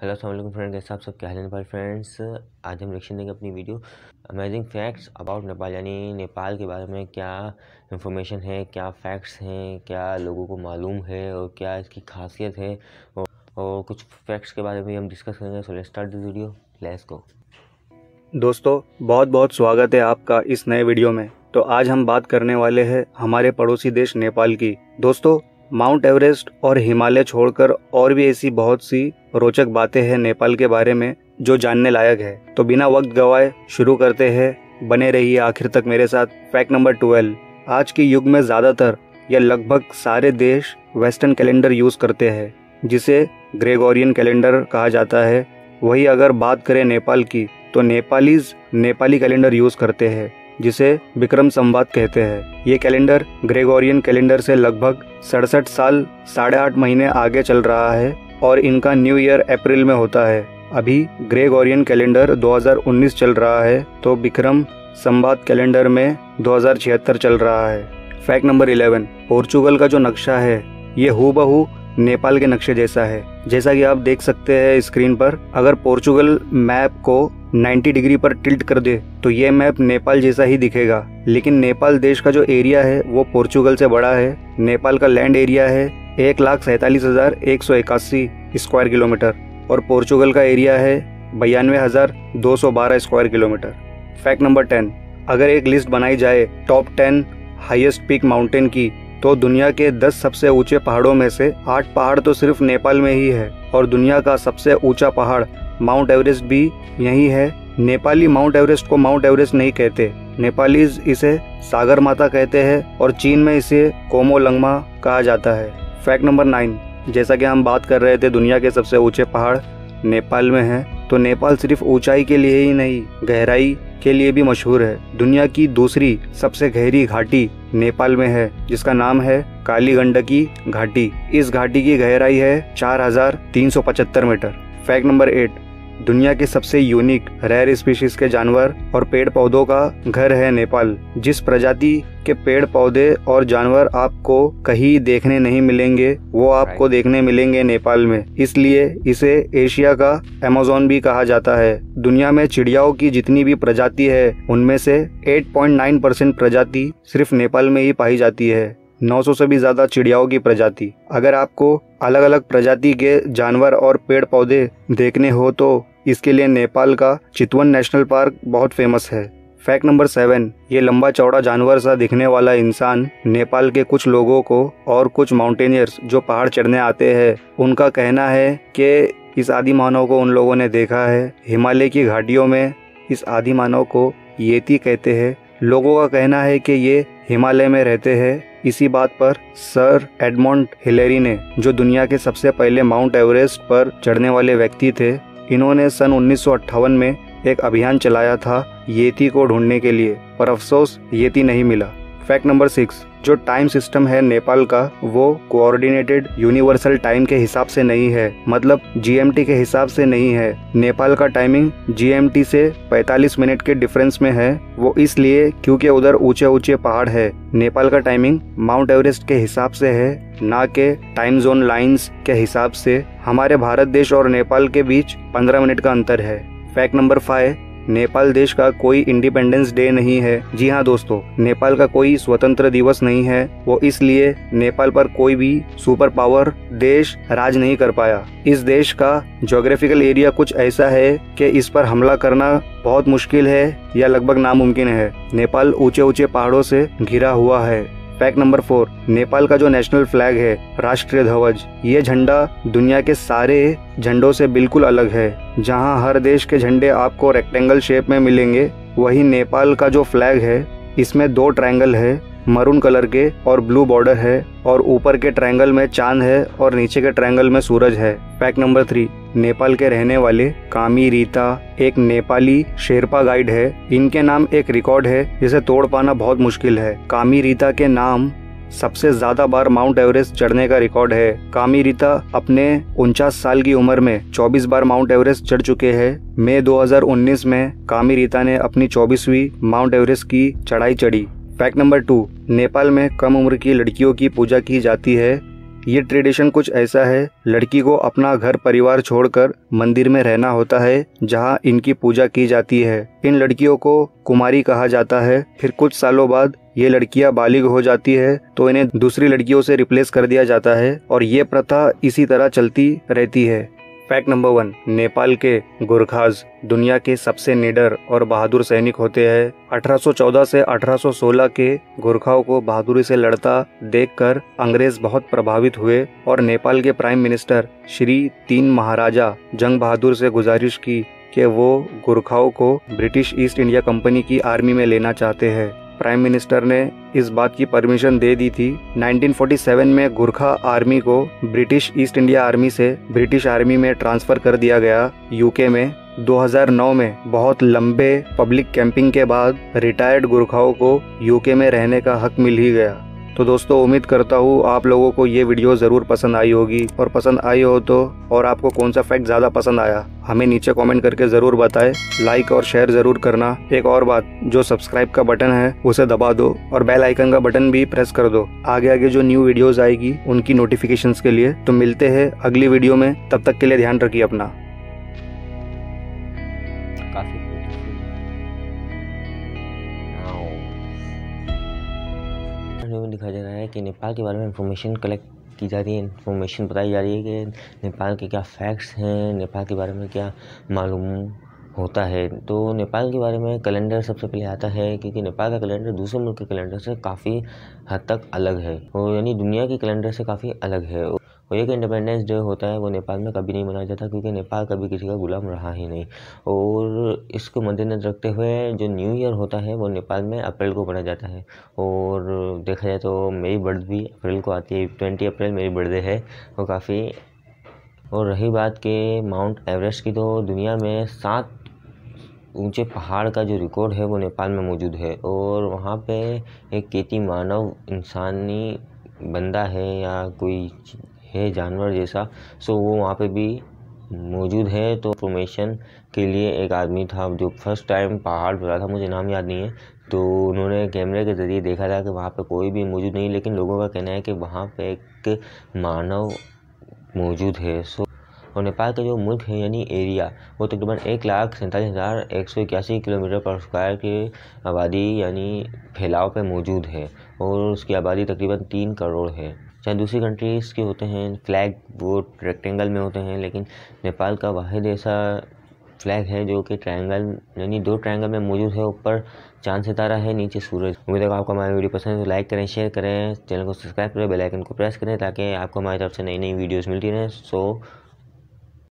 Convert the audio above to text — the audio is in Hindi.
हेलो अस्सलाम वालेकुम फ्रेंड, कैसे आप सब? क्या हाल है नेपाल फ्रेंड्स? आज हम रिएक्शन देंगे अपनी video amazing facts about Nepal, यानी नेपाल के बारे में क्या इंफॉर्मेशन है, क्या फैक्ट्स हैं, क्या लोगों को मालूम है और क्या इसकी खासियत है और कुछ फैक्ट्स के बारे में हम डिस्कस करेंगे। So let's start this video, let's go. दोस्तों, बहुत बहुत स्वागत है आपका इस नए वीडियो में। तो आज हम बात करने वाले हैं हमारे पड़ोसी देश नेपाल की। दोस्तों, माउंट एवरेस्ट और हिमालय छोड़कर और भी ऐसी बहुत सी रोचक बातें हैं नेपाल के बारे में जो जानने लायक है। तो बिना वक्त गवाए शुरू करते हैं। बने रहिए आखिर तक मेरे साथ। Fact number 12। आज के युग में ज्यादातर या लगभग सारे देश वेस्टर्न कैलेंडर यूज करते हैं, जिसे ग्रेगोरियन कैलेंडर कहा जाता है। वही अगर बात करें नेपाल की, तो नेपालीज नेपाली कैलेंडर यूज करते हैं, जिसे विक्रम संवत कहते हैं। ये कैलेंडर ग्रेगोरियन कैलेंडर से लगभग 67 साल 8.5 महीने आगे चल रहा है और इनका न्यू ईयर अप्रैल में होता है। अभी ग्रेगोरियन कैलेंडर 2019 चल रहा है, तो विक्रम संवत कैलेंडर में 2076 चल रहा है। Fact number 11। पोर्चुगल का जो नक्शा है ये हूबहू नेपाल के नक्शे जैसा है। जैसा कि आप देख सकते हैं स्क्रीन पर, अगर पोर्चुगल मैप को 90 डिग्री पर टिल्ट कर दे तो ये मैप नेपाल जैसा ही दिखेगा। लेकिन नेपाल देश का जो एरिया है वो पोर्चुगल से बड़ा है। नेपाल का लैंड एरिया है 1,47,181 स्क्वायर किलोमीटर और पोर्चुगल का एरिया है 92,212 स्क्वायर किलोमीटर। Fact number 10। अगर एक लिस्ट बनाई जाए टॉप 10 हाईएस्ट पीक माउंटेन की, तो दुनिया के 10 सबसे ऊंचे पहाड़ों में से 8 पहाड़ तो सिर्फ नेपाल में ही है और दुनिया का सबसे ऊंचा पहाड़ माउंट एवरेस्ट भी यही है। नेपाली माउंट एवरेस्ट को माउंट एवरेस्ट नहीं कहते, नेपालीज इसे सागर माता कहते हैं और चीन में इसे कोमोलंगमा कहा जाता है। Fact number 9। जैसा कि हम बात कर रहे थे दुनिया के सबसे ऊंचे पहाड़ नेपाल में है, तो नेपाल सिर्फ ऊंचाई के लिए ही नहीं, गहराई के लिए भी मशहूर है। दुनिया की दूसरी सबसे गहरी घाटी नेपाल में है, जिसका नाम है काली गंडकी घाटी। इस घाटी की गहराई है 4,375 मीटर। Fact number 8। दुनिया के सबसे यूनिक रेयर स्पीशीज के जानवर और पेड़ पौधों का घर है नेपाल। जिस प्रजाति के पेड़ पौधे और जानवर आपको कहीं देखने नहीं मिलेंगे, वो आपको देखने मिलेंगे नेपाल में। इसलिए इसे एशिया का अमेज़न भी कहा जाता है। दुनिया में चिड़ियाओं की जितनी भी प्रजाति है, उनमें से 8.9% प्रजाति सिर्फ नेपाल में ही पाई जाती है। 900 से भी ज्यादा चिड़ियाओं की प्रजाति। अगर आपको अलग अलग प्रजाति के जानवर और पेड़ पौधे देखने हो तो इसके लिए नेपाल का चितवन नेशनल पार्क बहुत फेमस है। Fact number 7। ये लंबा चौड़ा जानवर सा दिखने वाला इंसान नेपाल के कुछ लोगों को और कुछ माउंटेनियर्स जो पहाड़ चढ़ने आते हैं, उनका कहना है कि इस आदि मानव को उन लोगों ने देखा है। हिमालय की घाटियों में इस आदि मानव को येती कहते हैं। लोगों का कहना है कि ये हिमालय में रहते हैं। इसी बात पर सर एडमंड हिलेरी ने, जो दुनिया के सबसे पहले माउंट एवरेस्ट पर चढ़ने वाले व्यक्ति थे, इन्होंने सन 1958 में एक अभियान चलाया था येती को ढूंढने के लिए, पर अफसोस येती नहीं मिला। Fact number 6। जो टाइम सिस्टम है नेपाल का, वो कोऑर्डिनेटेड यूनिवर्सल टाइम के हिसाब से नहीं है, मतलब जीएमटी के हिसाब से नहीं है। नेपाल का टाइमिंग जीएमटी से 45 मिनट के डिफरेंस में है। वो इसलिए क्योंकि उधर ऊंचे ऊंचे पहाड़ है। नेपाल का टाइमिंग माउंट एवरेस्ट के हिसाब से है, ना के टाइम जोन लाइंस के हिसाब से। हमारे भारत देश और नेपाल के बीच 15 मिनट का अंतर है। Fact number 5। नेपाल देश का कोई इंडिपेंडेंस डे नहीं है। जी हाँ दोस्तों, नेपाल का कोई स्वतंत्र दिवस नहीं है। वो इसलिए नेपाल पर कोई भी सुपर पावर देश राज नहीं कर पाया। इस देश का ज्योग्राफिकल एरिया कुछ ऐसा है कि इस पर हमला करना बहुत मुश्किल है या लगभग नामुमकिन है। नेपाल ऊंचे ऊंचे पहाड़ों से घिरा हुआ है। Fact number 4। नेपाल का जो नेशनल फ्लैग है, राष्ट्रीय ध्वज, ये झंडा दुनिया के सारे झंडों से बिल्कुल अलग है। जहां हर देश के झंडे आपको रेक्टेंगल शेप में मिलेंगे, वही नेपाल का जो फ्लैग है इसमें 2 ट्रायंगल है, मरून कलर के और ब्लू बॉर्डर है, और ऊपर के ट्रायंगल में चांद है और नीचे के ट्रायंगल में सूरज है। Fact number 3। नेपाल के रहने वाले कामी रीता एक नेपाली शेरपा गाइड है। इनके नाम एक रिकॉर्ड है जिसे तोड़ पाना बहुत मुश्किल है। कामी रीता के नाम सबसे ज्यादा बार माउंट एवरेस्ट चढ़ने का रिकॉर्ड है। कामी रीता अपने 49 साल की उम्र में 24 बार माउंट एवरेस्ट चढ़ चुके हैं। मई 2019 में कामी रीता ने अपनी 24वीं माउंट एवरेस्ट की चढ़ाई चढ़ी। Fact number 2। नेपाल में कम उम्र की लड़कियों की पूजा की जाती है। ये ट्रेडिशन कुछ ऐसा है, लड़की को अपना घर परिवार छोड़कर मंदिर में रहना होता है जहाँ इनकी पूजा की जाती है। इन लड़कियों को कुमारी कहा जाता है। फिर कुछ सालों बाद ये लड़कियां बालिग हो जाती है तो इन्हें दूसरी लड़कियों से रिप्लेस कर दिया जाता है और ये प्रथा इसी तरह चलती रहती है। फैक्ट नंबर 1, नेपाल के गोरखाज दुनिया के सबसे निडर और बहादुर सैनिक होते हैं। 1814 से 1816 के गोरखाओं को बहादुरी से लड़ता देखकर अंग्रेज बहुत प्रभावित हुए और नेपाल के प्राइम मिनिस्टर श्री 3 महाराजा जंग बहादुर से गुजारिश की कि वो गोरखाओं को ब्रिटिश ईस्ट इंडिया कंपनी की आर्मी में लेना चाहते हैं। प्राइम मिनिस्टर ने इस बात की परमिशन दे दी थी। 1947 में गोरखा आर्मी को ब्रिटिश ईस्ट इंडिया आर्मी से ब्रिटिश आर्मी में ट्रांसफर कर दिया गया यूके में। 2009 में बहुत लंबे पब्लिक कैंपिंग के बाद रिटायर्ड गोरखाओं को यूके में रहने का हक मिल ही गया। तो दोस्तों, उम्मीद करता हूँ आप लोगों को ये वीडियो ज़रूर पसंद आई होगी, और पसंद आई हो तो और आपको कौन सा फैक्ट ज़्यादा पसंद आया हमें नीचे कमेंट करके ज़रूर बताएं। लाइक और शेयर ज़रूर करना। एक और बात, जो सब्सक्राइब का बटन है उसे दबा दो और बेल आइकन का बटन भी प्रेस कर दो आगे आगे जो न्यू वीडियोज़ आएगी उनकी नोटिफिकेशंस के लिए। तो मिलते हैं अगली वीडियो में, तब तक के लिए ध्यान रखिए अपना। काफ़ी में दिखाया जा रहा है कि नेपाल के बारे में इंफॉर्मेशन कलेक्ट की जा रही है, इंफॉर्मेशन बताई जा रही है कि नेपाल के क्या फैक्ट्स हैं, नेपाल के बारे में क्या मालूम होता है। तो नेपाल के बारे में कैलेंडर सबसे पहले आता है, क्योंकि नेपाल का कैलेंडर दूसरे मुल्क के कैलेंडर से काफ़ी हद तक अलग है, और यानी दुनिया के कैलेंडर से काफ़ी अलग है। और एक इंडिपेंडेंस डे होता है वो नेपाल में कभी नहीं मनाया जाता, क्योंकि नेपाल कभी किसी का गुलाम रहा ही नहीं। और इसको मद्देनजर रखते हुए जो न्यू ईयर होता है वो नेपाल में अप्रैल को मनाया जाता है। और देखा जाए तो मेरी बर्थ भी अप्रैल को आती है, 20 अप्रैल मेरी बर्थडे है वो काफ़ी। और रही बात के माउंट एवरेस्ट की, तो दुनिया में 7 ऊंचे पहाड़ का जो रिकॉर्ड है वो नेपाल में मौजूद है। और वहाँ पे एक केती मानव इंसानी बंदा है या कोई है जानवर जैसा, सो वो वहाँ पे भी मौजूद है। तो इंफॉर्मेशन के लिए एक आदमी था जो फर्स्ट टाइम पहाड़ पे गया था, मुझे नाम याद नहीं है, तो उन्होंने कैमरे के ज़रिए देखा था कि वहाँ पे कोई भी मौजूद नहीं, लेकिन लोगों का कहना है कि वहाँ पे एक मानव मौजूद है। और नेपाल का जो मुल्क है यानी एरिया वो तकरीबन 1,47,181 किलोमीटर पर स्क्वायर के आबादी यानी फैलाव पे मौजूद है, और उसकी आबादी तकरीबन 3 करोड़ है। चाहे दूसरी कंट्रीज़ के होते हैं फ्लैग वो रेक्टेंगल में होते हैं, लेकिन नेपाल का वाहिद ऐसा फ्लैग है जो कि ट्रायंगल यानी 2 ट्रायंगल में मौजूद है। ऊपर चांद सितारा है, नीचे सूरज। उम्मीद है आपको हमारी वीडियो पसंद है तो लाइक करें, शेयर करें, चैनल को सब्सक्राइब करें, बेल आइकन को प्रेस करें ताकि आपको हमारी तरफ से नई नई वीडियोस मिलती रहें। सो